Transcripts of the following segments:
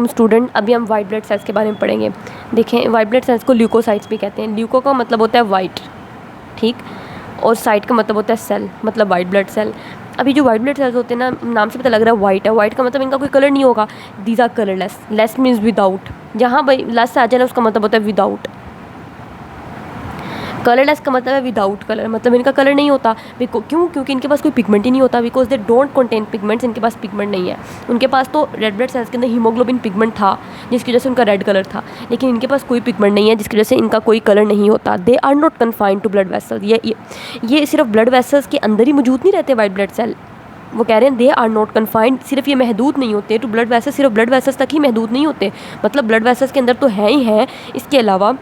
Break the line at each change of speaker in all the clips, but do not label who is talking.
वालेकुम स्टूडेंट। अभी हम वाइट ब्लड सेल्स के बारे में पढ़ेंगे। देखें, वाइट ब्लड सेल्स को ल्यूकोसाइट्स भी कहते हैं। ल्यूको का मतलब होता है वाइट, ठीक, और साइट का मतलब होता है सेल, मतलब वाइट ब्लड सेल। अभी जो वाइट ब्लड सेल्स होते हैं ना, नाम से पता लग रहा है वाइट है। वाइट का मतलब इनका कोई कलर नहीं होगा। These are colourless. Less means without. जहाँ भाई लेस आ जाए ना, उसका मतलब होता है विदाउट। कलरलेस का मतलब है विदाउट कलर, मतलब इनका कलर नहीं होता। क्यों? क्योंकि इनके पास कोई पिगमेंट ही नहीं होता। Because they don't contain pigments. इनके पास पिगमेंट नहीं है। उनके पास तो रेड ब्लड सेल्स के अंदर हीमोग्लोबिन पिगमेंट था, जिसकी वजह से उनका रेड कलर था, लेकिन इनके पास कोई पिगमेंट नहीं है, जिसकी वजह से इनका कोई कलर नहीं होता। They are not confined to blood vessels. ये सिर्फ ब्लड वेसल्स के अंदर ही मौजूद नहीं रहते वाइट ब्लड सेल। वो कह रहे हैं दे आर नॉट कन्फाइंड, सिर्फ ये महदूद नहीं होते टू ब्लड वेसल्स, सिर्फ ब्लड वेसल्स तक ही महदूद नहीं होते। मतलब ब्लड वेसल्स के अंदर तो हैं ही हैं, इसके अलावा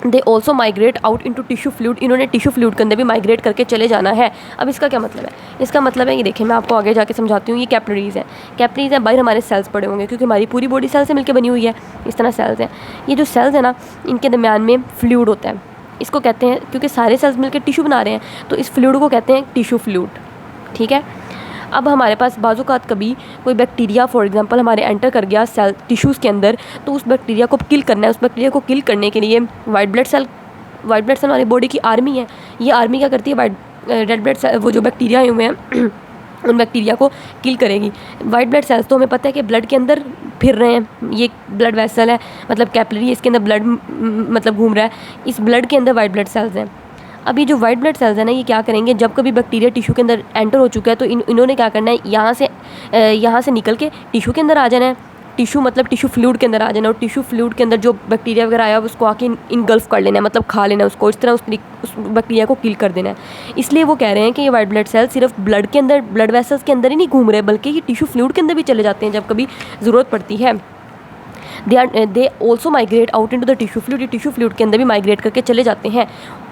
they also migrate out into tissue fluid. इन्होंने टिश्यू फ्लूइड के अंदर भी माइग्रेट करके चले जाना है। अब इसका क्या मतलब है? इसका मतलब है, ये देखिए मैं आपको आगे जाके समझाती हूँ। ये कैपिलरीज हैं। कैपिलरीज हैं बाहर हमारे सेल्स पड़े होंगे, क्योंकि हमारी पूरी बॉडी सेल से मिलकर बनी हुई है। इस तरह सेल्स हैं। ये जो सेल्स हैं ना, इनके दरमियान में फ्लूइड होता है। इसको कहते हैं, क्योंकि सारे सेल्स मिलकर टिश्यू बना रहे हैं, तो इस फ्लूइड को कहते हैं टिश्यू फ्लूइड, ठीक है। अब हमारे पास बाज़-औक़ात कभी कोई बैक्टीरिया फॉर एग्जांपल हमारे एंटर कर गया सेल टिश्यूज़ के अंदर, तो उस बैक्टीरिया को किल करना है। उस बैक्टीरिया को किल करने के लिए वाइट ब्लड सेल हमारी बॉडी की आर्मी है। ये आर्मी क्या करती है? रेड ब्लड सेल, वो जो बैक्टीरिया आए हुए हैं उन बैक्टीरिया को किल करेगी। वाइट ब्लड सेल्स तो हमें पता है कि ब्लड के अंदर फिर रहे हैं। ये ब्लड वेसल है, मतलब कैपिलरी, इसके अंदर ब्लड मतलब घूम रहा है। इस ब्लड के अंदर वाइट ब्लड सेल्स हैं। अभी जो वाइट ब्लड सेल्स है ना, ये क्या करेंगे, जब कभी बैक्टीरिया टिश्यू के अंदर एंटर हो चुका है, तो इन्होंने क्या करना है, यहाँ से निकल के टिश्यू के अंदर आ जाना है। टिश्यू मतलब टिश्यू फ्लूइड के अंदर आ जाना, और टिश्यू फ्लूइड के अंदर जो बैक्टीरिया वगैरह आया उसको आके इनगल्फ कर लेना है, मतलब खा लेना है उसको। इस तरह उस बैक्टीरिया को किल कर देना है। इसलिए वो कह रहे हैं कि ये वाइट ब्लड सेल सिर्फ ब्लड के अंदर, ब्लड वेसल्स के अंदर ही नहीं घूम रहे, बल्कि ये टिश्यू फ्लूइड के अंदर भी चले जाते हैं जब कभी ज़रूरत पड़ती है। They also migrate out into the tissue fluid. ये टिश्यू फ्लूइड के अंदर भी माइग्रेट करके चले जाते हैं।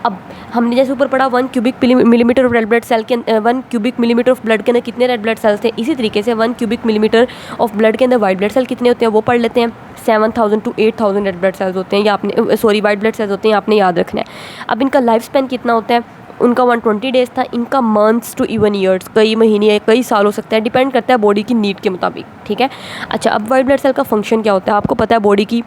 अब हमने जैसे ऊपर पढ़ा 1 cubic millimetre of red blood cell के 1 क्यूबिक मिलीमीटर ऑफ ब्लड के अंदर कितने रेड ब्लड सेल्स थे। इसी तरीके से 1 क्यूबिक मिलीमीटर ऑफ ब्लड के अंदर वाइट ब्लड सेल कितने होते हैं वो पढ़ लेते हैं। 7000 to 8000 रेड ब्लड सेल्स होते हैं, या आपने वाइट ब्लड सेल्स होते हैं, आपने याद रखना है। अब इनका लाइफ स्पैन कितना होता है? उनका 120 डेज़ था। इनका मंथ्स टू इवन ईयर्स, कई महीने या कई साल हो सकता है, डिपेंड करता है बॉडी की नीड के मुताबिक, ठीक है। अच्छा, अब वाइट ब्लड सेल का फंक्शन क्या होता है? आपको पता है बॉडी की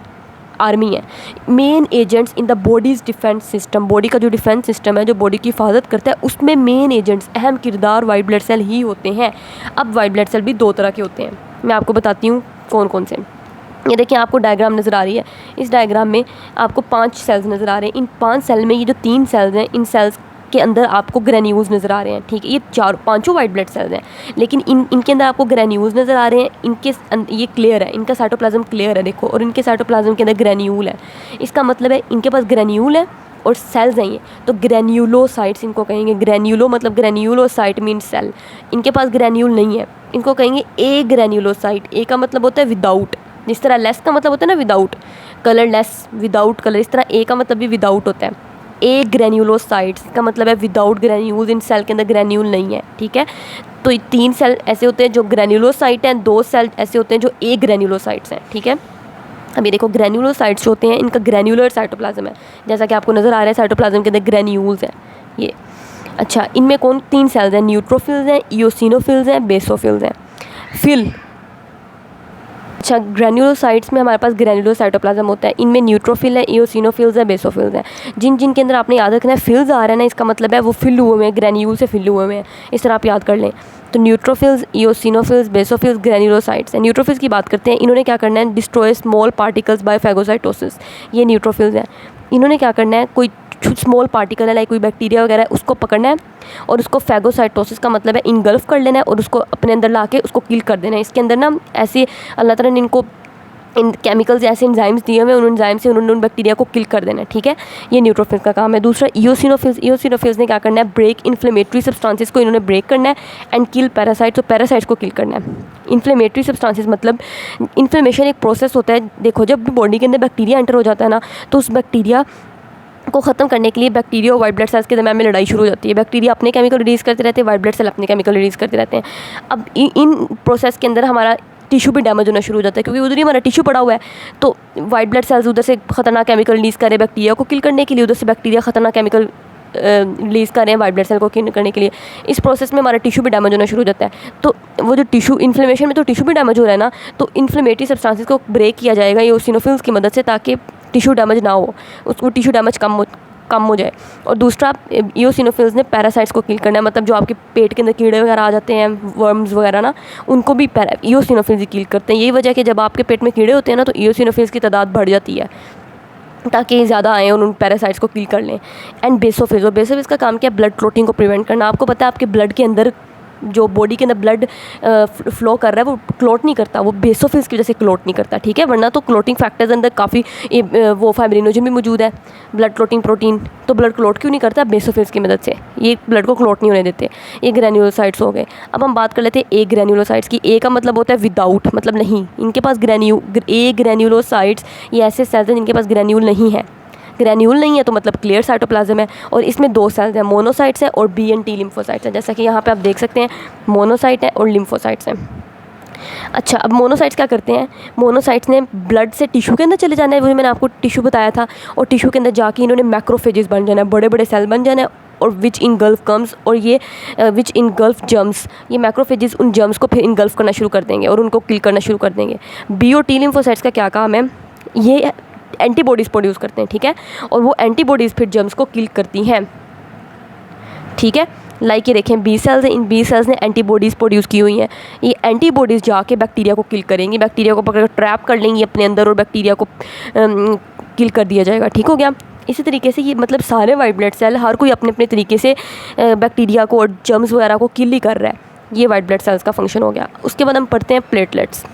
आर्मी है, main agents in the bodies defence system. Body का जो डिफेंस सिस्टम है, जो बॉडी की हिफाजत करता है, उसमें मेन एजेंट्स, अहम किरदार वाइट ब्लड सेल ही होते हैं। अब वाइट ब्लड सेल भी 2 तरह के होते हैं, मैं आपको बताती हूँ कौन कौन से। ये देखिए, आपको डायग्राम नज़र आ रही है। इस डायग्राम में आपको 5 सेल्स नज़र आ रहे हैं। इन 5 सेल में ये जो 3 सेल्स हैं, इन सेल्स के अंदर आपको ग्रेन्यूल्स नज़र आ रहे हैं, ठीक है। ये 4-5 वाइट ब्लड सेल्स हैं, लेकिन इनके अंदर आपको ग्रेन्यूल्स नज़र आ रहे हैं। ये क्लियर है, इनका साइटोप्लाज्म क्लियर है, देखो, और इनके साइटोप्लाज्म के अंदर ग्रेन्यूल है। इसका मतलब है इनके पास ग्रेन्यूल है और सेल्स हैं ये, तो ग्रेन्यूलोसाइट्स इनको कहेंगे। ग्रेन्यूलो मतलब ग्रेन्यूलोसाइट मीन सेल। इनके पास ग्रेन्यूल नहीं है, इनको कहेंगे ए ग्रेन्यूलोसाइट। ए का मतलब होता है विदाउट, जिस तरह लेस का मतलब होता है ना विदाउट, कलरलेस, विदाउट कलर, इस तरह ए का मतलब भी विदाउट होता है। ए ग्रेन्यूलोसाइट्स का मतलब है विदाउट ग्रेन्यूल्स। इन सेल के अंदर ग्रेन्यूल नहीं है, ठीक है। तो 3 सेल ऐसे होते हैं जो ग्रेन्यूलोसाइट हैं, 2 सेल ऐसे होते हैं जो ए ग्रेन्यूलोसाइट्स हैं, ठीक है। अभी देखो, ग्रेन्यूलोसाइट्स जो होते हैं, इनका ग्रेन्यूलर साइटोप्लाज्म है, जैसा कि आपको नज़र आ रहा है। साइटोप्लाज्म के अंदर ग्रेन्यूल्स हैं ये। अच्छा, इनमें कौन 3 सेल्स हैं? न्यूट्रोफिल्स हैं, इओसिनोफिल्स हैं, बेसोफिल्स हैं। फिल अच्छा, ग्रेन्यूलोसाइट्स में हमारे पास ग्रेन्यूलर साइटोप्लाज्म होता है। इनमें न्यूट्रोफिल है, इओसिनोफिल्स है, बेसोफिल्स हैं। जिन के अंदर आपने याद रखना है फिल्स आ रहा है ना, इसका मतलब है वो फिल हुए हैं, ग्रेन्यूल से फिल हुए हैं। इस तरह आप याद कर लें। तो न्यूट्रोफिल्स, इओसिनोफिल्स, बेसोफिल्स, ग्रेन्यूलोसाइट्स हैं। न्यूट्रोफिल्स की बात करते हैं। इन्होंने क्या करना है? Destroy small particles by phagocytosis. ये न्यूट्रोफिल्स हैं। इन्होंने क्या करना है? कोई स्मॉल पार्टिकल है, लाइक कोई बैक्टीरिया वगैरह है, उसको पकड़ना है और उसको फैगोसाइटोसिस का मतलब है इनगल्फ कर लेना है और उसको अपने अंदर ला के उसको किल कर देना है। इसके अंदर ना ऐसे अल्लाह ताला ने इनको इन केमिकल्स ऐसे एंजाइम्स दिए हुए, उन एंजाइम से उन्होंने उन बैक्टीरिया को किल कर देना है, ठीक है। ये न्यूट्रोफिल्स का काम है। दूसरा इओसिनोफिल्स ने क्या करना है? ब्रेक इन्फ्लेमेटरी सब्सटेंसेस को इन्होंने ब्रेक करना है एंड किल पैरासाइट्स, तो पैरासाइट्स को किल करना है। इन्फ्लेमेटरी सब्सटेंसेस मतलब इन्फ्लेमेशन एक प्रोसेस होता है। देखो, जब भी बॉडी के अंदर बैक्टीरिया एंटर हो जाता है ना, तो उस बैक्टीरिया को ख़त्म करने के लिए बैक्टीरिया और वाइट ब्लड सेल्स के दरम्यान में लड़ाई शुरू हो जाती है। बैक्टीरिया अपने केमिकल रिलीज़ करते रहते हैं, वाइट ब्लड सेल अपने केमिकल रिलीज़ करते रहते हैं। अब इन प्रोसेस के अंदर हमारा टिश्यू भी डैमेज होना शुरू हो जाता है, क्योंकि उधर ही हमारा टिश्यू पड़ा हुआ है। तो वाइट ब्लड सेल्स उधर से खतरनाक केमिकल रिलीज़ करे बैक्टीरिया को किल करने के लिए, उधर से बैक्टीरिया खतरनाक केमिकल रिलीज़ कर रहे हैं वाइट ब्लड सेल को किल करने के लिए, इस प्रोसेस में हमारा टिश्यू भी डैमेज होना शुरू हो जाता है। तो वो जो टिश्यू इन्फ्लेमेशन में तो टिश्यू भी डैमेज हो रहा है ना, तो इन्फ्लेमेटरी सब्सटेंसेस को ब्रेक किया जाएगा इओसिनोफिल्स की मदद से, ताकि टिश्यू डैमेज ना हो, उसको टिश्यू डैमेज कम हो जाए। और दूसरा, इओसिनोफिल्स ने पैरासाइट्स को किल करना है, मतलब जो आपके पेट के अंदर कीड़े वगैरह आ जाते हैं, वर्म्स वगैरह ना, उनको भी इओसिनोफिल्स ही किल करते हैं। यही वजह है कि जब आपके पेट में कीड़े होते हैं ना, तो इओसिनोफिल्स की तादाद बढ़ जाती है ताकि ज़्यादा आएँ और उन पैरासाइट्स को किल कर लें। एंड बेसोफिल्स, और बेसोफिल्स का काम क्या है? ब्लड क्लोटिंग को प्रिवेंट करना। आपको पता है आपके ब्लड के अंदर जो बॉडी के अंदर ब्लड फ्लो कर रहा है वो क्लोट नहीं करता, वो बेसोफिल्स की वजह से क्लोट नहीं करता, ठीक है। वरना तो क्लोटिंग फैक्टर्स अंदर काफ़ी वो फाइब्रिनोजन भी मौजूद है, ब्लड क्लोटिंग प्रोटीन, तो ब्लड क्लोट क्यों नहीं करता? बेसोफिल्स की मदद से, ये ब्लड को क्लोट नहीं होने देते। ये ग्रैन्युलोसाइट्स हो गए। अब हम बात कर लेते हैं ए ग्रैन्युलोसाइट्स की। ए का मतलब होता है विदाउट, मतलब नहीं, इनके पास ए ग्रैन्युलोसाइट्स ये ऐसे सेल्स हैं जिनके पास ग्रैन्यूल नहीं है। ग्रैन्यूल नहीं है तो मतलब क्लियर साइटोप्लाज्म है, और इसमें दो सेल्स हैं, मोनोसाइट्स है और बी एंड टी लिम्फोसाइट्स हैं। जैसा कि यहाँ पे आप देख सकते हैं, मोनोसाइट है और लिम्फोसाइट्स हैं। अच्छा, अब मोनोसाइट्स क्या करते हैं? मोनोसाइट्स ने ब्लड से टिश्यू के अंदर चले जाना है, वही मैंने आपको टिश्यू बताया था, और टिश्यू के अंदर जाके इन्होंने मैक्रोफेजेस बन जाना है, बड़े बड़े सेल बन जाना है, और विच इनगल्फ कम्स, और ये विच इनगल्फ जर्म्स, ये मैक्रोफेजेस उन जर्म्स को फिर इनगल्फ करना शुरू कर देंगे और उनको किल करना शुरू कर देंगे। बी और टी लिम्फोसाइट्स का क्या काम है? ये एंटीबॉडीज़ प्रोड्यूस करते हैं, ठीक है, और वो एंटीबॉडीज़ फिर जर्म्स को किल करती हैं, ठीक है। लाइक ये देखें, बी सेल्स हैं, इन बी सेल्स ने एंटीबॉडीज़ प्रोड्यूस की हुई हैं। ये एंटीबॉडीज़ जाके बैक्टीरिया को किल करेंगी, बैक्टीरिया को पकड़ ट्रैप कर लेंगी अपने अंदर और बैक्टीरिया को किल कर दिया जाएगा, ठीक हो गया। इसी तरीके से ये मतलब सारे वाइट ब्लड सेल, हर कोई अपने अपने तरीके से बैक्टीरिया को और जर्म्स वगैरह को किल ही कर रहा है। ये वाइट ब्लड सेल्स का फंक्शन हो गया। उसके बाद हम पढ़ते हैं प्लेटलेट्स।